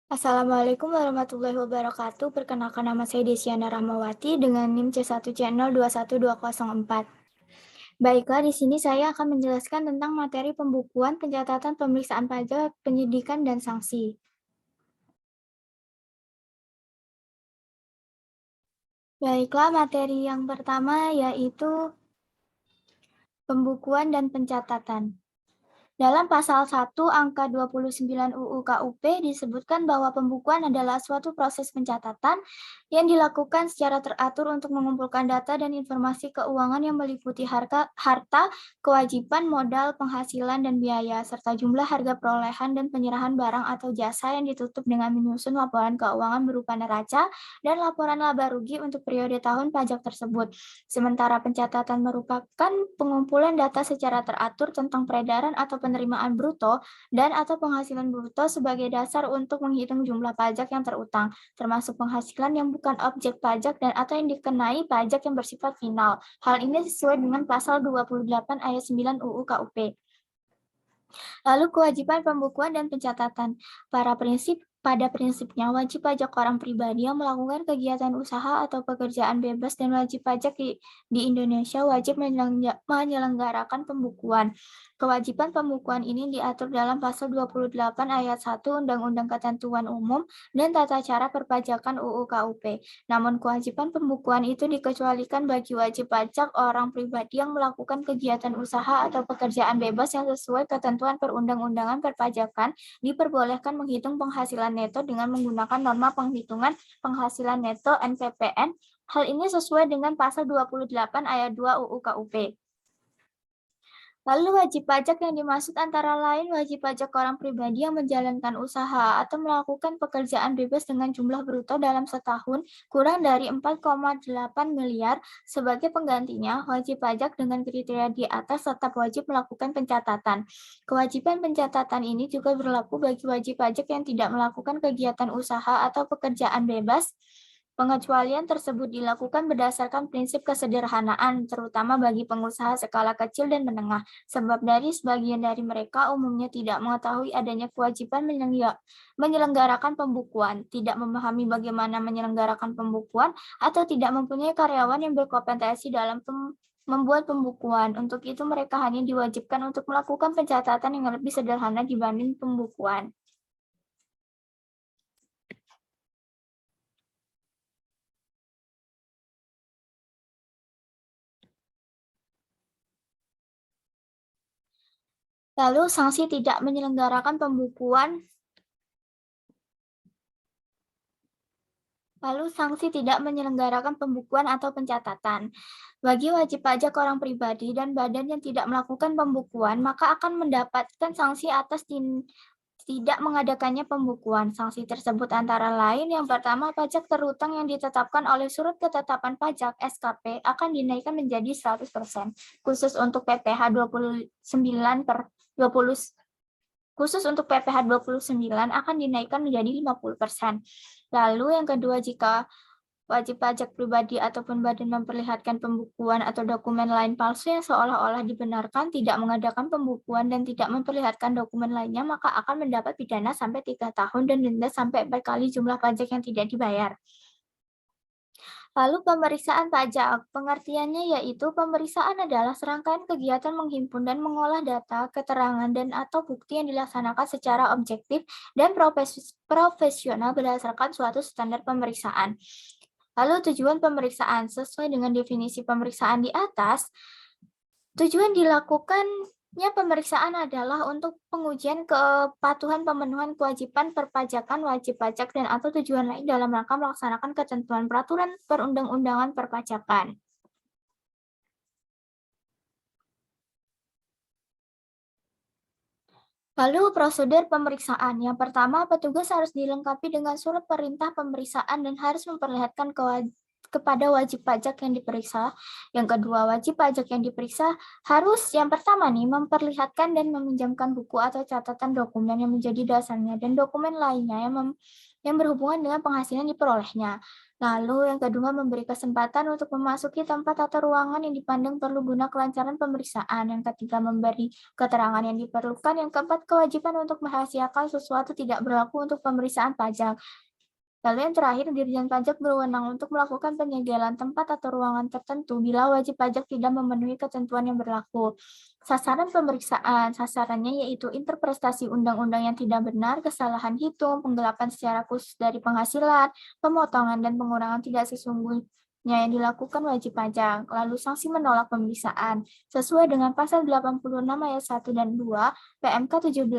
Assalamualaikum warahmatullahi wabarakatuh. Perkenalkan nama saya Desiana Rahmawati dengan NIM C1C021204. Baiklah, di sini saya akan menjelaskan tentang materi pembukuan, pencatatan, pemeriksaan pajak, penyidikan, dan sanksi. Baiklah, materi yang pertama yaitu pembukuan dan pencatatan. Dalam pasal 1 angka 29 UU KUP disebutkan bahwa pembukuan adalah suatu proses pencatatan yang dilakukan secara teratur untuk mengumpulkan data dan informasi keuangan yang meliputi harta, kewajiban, modal, penghasilan, dan biaya, serta jumlah harga perolehan dan penyerahan barang atau jasa yang ditutup dengan menyusun laporan keuangan berupa neraca dan laporan laba rugi untuk periode tahun pajak tersebut. Sementara pencatatan merupakan pengumpulan data secara teratur tentang peredaran atau penerimaan bruto dan atau penghasilan bruto sebagai dasar untuk menghitung jumlah pajak yang terutang, termasuk penghasilan yang bukan objek pajak dan atau yang dikenai pajak yang bersifat final. Hal ini sesuai dengan pasal 28 ayat 9 UU KUP. Lalu kewajiban pembukuan dan pencatatan. Pada prinsipnya, wajib pajak orang pribadi yang melakukan kegiatan usaha atau pekerjaan bebas dan wajib pajak di Indonesia wajib menyelenggarakan pembukuan. Kewajiban pembukuan ini diatur dalam pasal 28 ayat 1 Undang-Undang Ketentuan Umum dan Tata Cara Perpajakan UU KUP. Namun kewajiban pembukuan itu dikecualikan bagi wajib pajak orang pribadi yang melakukan kegiatan usaha atau pekerjaan bebas yang sesuai ketentuan perundang-undangan perpajakan diperbolehkan menghitung penghasilan neto dengan menggunakan norma penghitungan penghasilan neto NPPN. Hal ini sesuai dengan pasal 28 ayat 2 UU KUP. Lalu wajib pajak yang dimaksud antara lain wajib pajak orang pribadi yang menjalankan usaha atau melakukan pekerjaan bebas dengan jumlah bruto dalam setahun kurang dari 4,8 miliar. Sebagai penggantinya, wajib pajak dengan kriteria di atas tetap wajib melakukan pencatatan. Kewajiban pencatatan ini juga berlaku bagi wajib pajak yang tidak melakukan kegiatan usaha atau pekerjaan bebas. Pengecualian tersebut dilakukan berdasarkan prinsip kesederhanaan, terutama bagi pengusaha skala kecil dan menengah, sebab dari sebagian dari mereka umumnya tidak mengetahui adanya kewajiban menyelenggarakan pembukuan, tidak memahami bagaimana menyelenggarakan pembukuan, atau tidak mempunyai karyawan yang berkompetensi dalam membuat pembukuan. Untuk itu mereka hanya diwajibkan untuk melakukan pencatatan yang lebih sederhana dibanding pembukuan. Lalu sanksi tidak menyelenggarakan pembukuan. Lalu sanksi tidak menyelenggarakan pembukuan atau pencatatan. Bagi wajib pajak orang pribadi dan badan yang tidak melakukan pembukuan, maka akan mendapatkan sanksi atas tidak mengadakannya pembukuan. Sanksi tersebut antara lain yang pertama, pajak terutang yang ditetapkan oleh Surat Ketetapan Pajak (SKP) akan dinaikkan menjadi 100%. Khusus untuk PPh 29 per 20 Khusus untuk PPh 29 akan dinaikkan menjadi 50%. Lalu yang kedua, jika wajib pajak pribadi ataupun badan memperlihatkan pembukuan atau dokumen lain palsu yang seolah-olah dibenarkan, tidak mengadakan pembukuan dan tidak memperlihatkan dokumen lainnya, maka akan mendapat pidana sampai 3 tahun dan denda sampai 4 kali jumlah pajak yang tidak dibayar. Lalu pemeriksaan pajak, pengertiannya yaitu pemeriksaan adalah serangkaian kegiatan menghimpun dan mengolah data, keterangan, dan atau bukti yang dilaksanakan secara objektif dan profesional berdasarkan suatu standar pemeriksaan. Lalu tujuan pemeriksaan, sesuai dengan definisi pemeriksaan di atas, tujuan dilakukannya pemeriksaan adalah untuk pengujian kepatuhan pemenuhan kewajiban perpajakan wajib pajak dan atau tujuan lain dalam rangka melaksanakan ketentuan peraturan perundang-undangan perpajakan. Lalu prosedur pemeriksaan. Yang pertama, petugas harus dilengkapi dengan surat perintah pemeriksaan dan harus memperlihatkan kepada wajib pajak yang diperiksa. Yang kedua, wajib pajak yang diperiksa harus yang pertama memperlihatkan dan meminjamkan buku atau catatan dokumen yang menjadi dasarnya dan dokumen lainnya yang berhubungan dengan penghasilan diperolehnya. Lalu yang kedua, memberi kesempatan untuk memasuki tempat atau ruangan yang dipandang perlu guna kelancaran pemeriksaan. Yang ketiga, memberi keterangan yang diperlukan. Yang keempat, kewajiban untuk merahasiakan sesuatu tidak berlaku untuk pemeriksaan pajak. Lalu yang terakhir, Dirjen Pajak berwenang untuk melakukan penyegelan tempat atau ruangan tertentu bila wajib pajak tidak memenuhi ketentuan yang berlaku. Sasaran pemeriksaan, sasarannya yaitu interpretasi undang-undang yang tidak benar, kesalahan hitung, penggelapan secara khusus dari penghasilan, pemotongan dan pengurangan tidak sesungguhnya yang dilakukan wajib pajak. Lalu sanksi menolak pemeriksaan. Sesuai dengan pasal 86 ayat 1 dan 2 PMK 17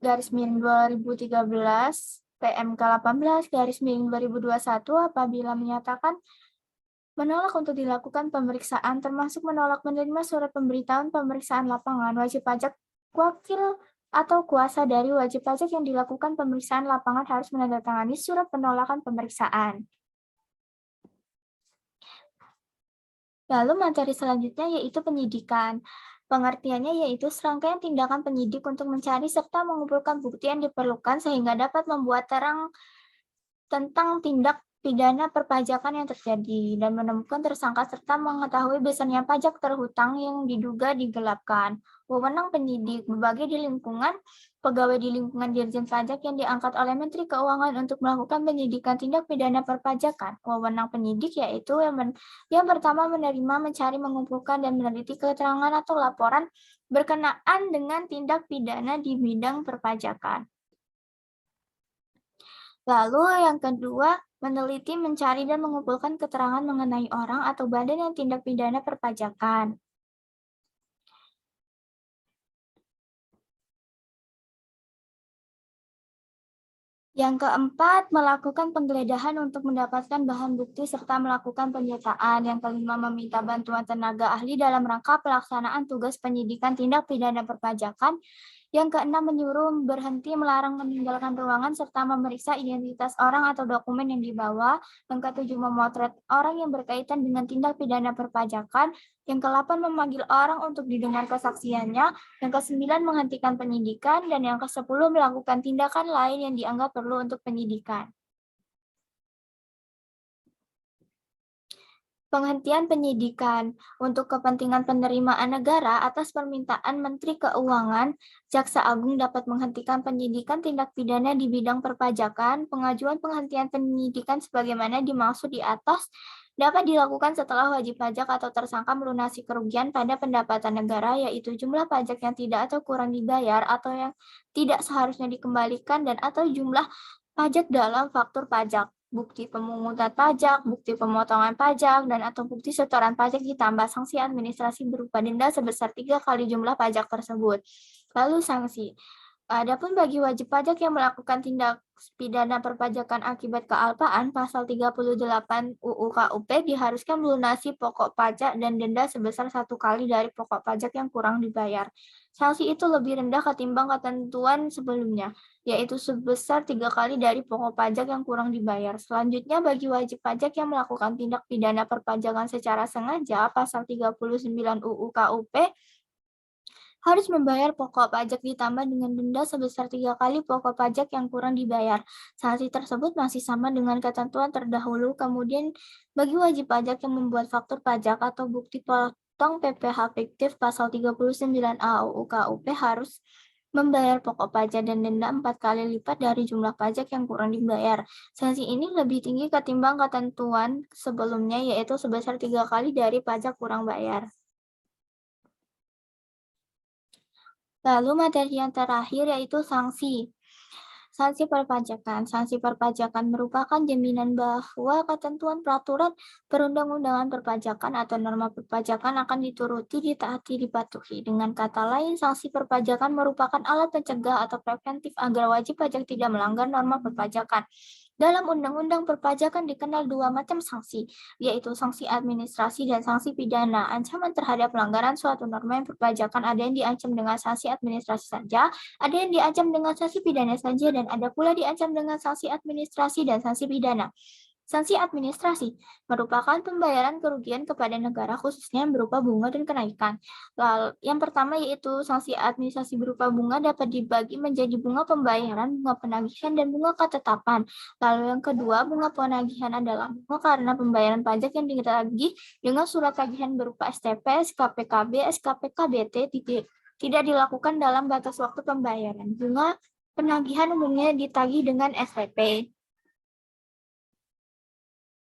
garis miring 2013 PMK 18 garis miring 2021 apabila menyatakan menolak untuk dilakukan pemeriksaan termasuk menolak menerima surat pemberitahuan pemeriksaan lapangan wajib pajak wakil atau kuasa dari wajib pajak yang dilakukan pemeriksaan lapangan harus menandatangani surat penolakan pemeriksaan. Lalu materi selanjutnya yaitu penyidikan. Pengertiannya yaitu serangkaian tindakan penyidik untuk mencari serta mengumpulkan bukti yang diperlukan sehingga dapat membuat terang tentang tindak pidana perpajakan yang terjadi dan menemukan tersangka serta mengetahui besarnya pajak terhutang yang diduga digelapkan. Wewenang penyidik berbagai di lingkungan pegawai di lingkungan Dirjen Pajak yang diangkat oleh Menteri Keuangan untuk melakukan penyidikan tindak pidana perpajakan. Wewenang penyidik yaitu yang pertama menerima, mencari, mengumpulkan, dan meneliti keterangan atau laporan berkenaan dengan tindak pidana di bidang perpajakan. Lalu yang kedua, meneliti, mencari, dan mengumpulkan keterangan mengenai orang atau badan yang tindak pidana perpajakan. Yang keempat, melakukan penggeledahan untuk mendapatkan bahan bukti serta melakukan penyitaan. Yang kelima, meminta bantuan tenaga ahli dalam rangka pelaksanaan tugas penyidikan tindak pidana perpajakan. Yang keenam, menyuruh, berhenti, melarang meninggalkan ruangan, serta memeriksa identitas orang atau dokumen yang dibawa. Yang ketujuh, memotret orang yang berkaitan dengan tindak pidana perpajakan. Yang ke-8, memanggil orang untuk didengar kesaksiannya. Yang ke-9, menghentikan penyidikan. Dan yang ke-10, melakukan tindakan lain yang dianggap perlu untuk penyidikan. Penghentian penyidikan untuk kepentingan penerimaan negara atas permintaan Menteri Keuangan, Jaksa Agung dapat menghentikan penyidikan tindak pidana di bidang perpajakan. Pengajuan penghentian penyidikan sebagaimana dimaksud di atas dapat dilakukan setelah wajib pajak atau tersangka melunasi kerugian pada pendapatan negara, yaitu jumlah pajak yang tidak atau kurang dibayar atau yang tidak seharusnya dikembalikan dan atau jumlah pajak dalam faktur pajak, bukti pemungutan pajak, bukti pemotongan pajak, dan atau bukti setoran pajak ditambah sanksi administrasi berupa denda sebesar 3 kali jumlah pajak tersebut. Lalu sanksi. Adapun bagi wajib pajak yang melakukan tindak pidana perpajakan akibat kealpaan, pasal 38 UU KUP diharuskan melunasi pokok pajak dan denda sebesar 1 kali dari pokok pajak yang kurang dibayar. Sanksi itu lebih rendah ketimbang ketentuan sebelumnya, yaitu sebesar 3 kali dari pokok pajak yang kurang dibayar. Selanjutnya, bagi wajib pajak yang melakukan tindak pidana perpajakan secara sengaja, pasal 39 UU KUP, harus membayar pokok pajak ditambah dengan denda sebesar 3 kali pokok pajak yang kurang dibayar. Sanksi tersebut masih sama dengan ketentuan terdahulu. Kemudian, bagi wajib pajak yang membuat faktur pajak atau bukti potong PPh fiktif pasal 39A UU KUP harus membayar pokok pajak dan denda 4 kali lipat dari jumlah pajak yang kurang dibayar. Sanksi ini lebih tinggi ketimbang ketentuan sebelumnya, yaitu sebesar 3 kali dari pajak kurang bayar. Lalu materi yang terakhir yaitu sanksi. Sanksi perpajakan. Sanksi perpajakan merupakan jaminan bahwa ketentuan peraturan perundang-undangan perpajakan atau norma perpajakan akan dituruti, ditaati, dipatuhi. Dengan kata lain, sanksi perpajakan merupakan alat pencegah atau preventif agar wajib pajak tidak melanggar norma perpajakan. Dalam Undang-Undang Perpajakan dikenal 2 macam sanksi, yaitu sanksi administrasi dan sanksi pidana. Ancaman terhadap pelanggaran suatu norma yang perpajakan ada yang diancam dengan sanksi administrasi saja, ada yang diancam dengan sanksi pidana saja, dan ada pula diancam dengan sanksi administrasi dan sanksi pidana. Sanksi administrasi merupakan pembayaran kerugian kepada negara khususnya yang berupa bunga dan kenaikan. Lalu, yang pertama yaitu sanksi administrasi berupa bunga dapat dibagi menjadi bunga pembayaran, bunga penagihan, dan bunga ketetapan. Lalu yang kedua, bunga penagihan adalah bunga karena pembayaran pajak yang ditagih dengan surat tagihan berupa STP, SKPKB, SKPKBT tidak dilakukan dalam batas waktu pembayaran. Bunga penagihan umumnya ditagih dengan SPP.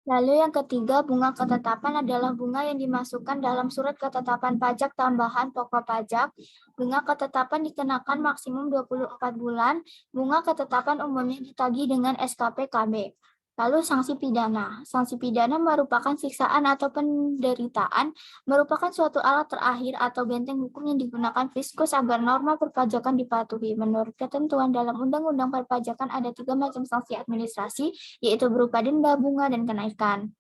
Lalu yang ketiga, bunga ketetapan adalah bunga yang dimasukkan dalam surat ketetapan pajak tambahan pokok pajak. Bunga ketetapan dikenakan maksimum 24 bulan. Bunga ketetapan umumnya ditagih dengan SKP KB. Lalu sanksi pidana. Sanksi pidana merupakan siksaan atau penderitaan, merupakan suatu alat terakhir atau benteng hukum yang digunakan fiskus agar norma perpajakan dipatuhi. Menurut ketentuan dalam Undang-Undang Perpajakan ada 3 macam sanksi administrasi, yaitu berupa denda, bunga, dan kenaikan.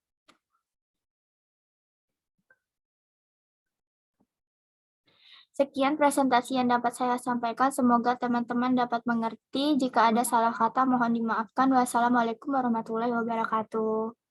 Sekian presentasi yang dapat saya sampaikan. Semoga teman-teman dapat mengerti. Jika ada salah kata, mohon dimaafkan. Wassalamualaikum warahmatullahi wabarakatuh.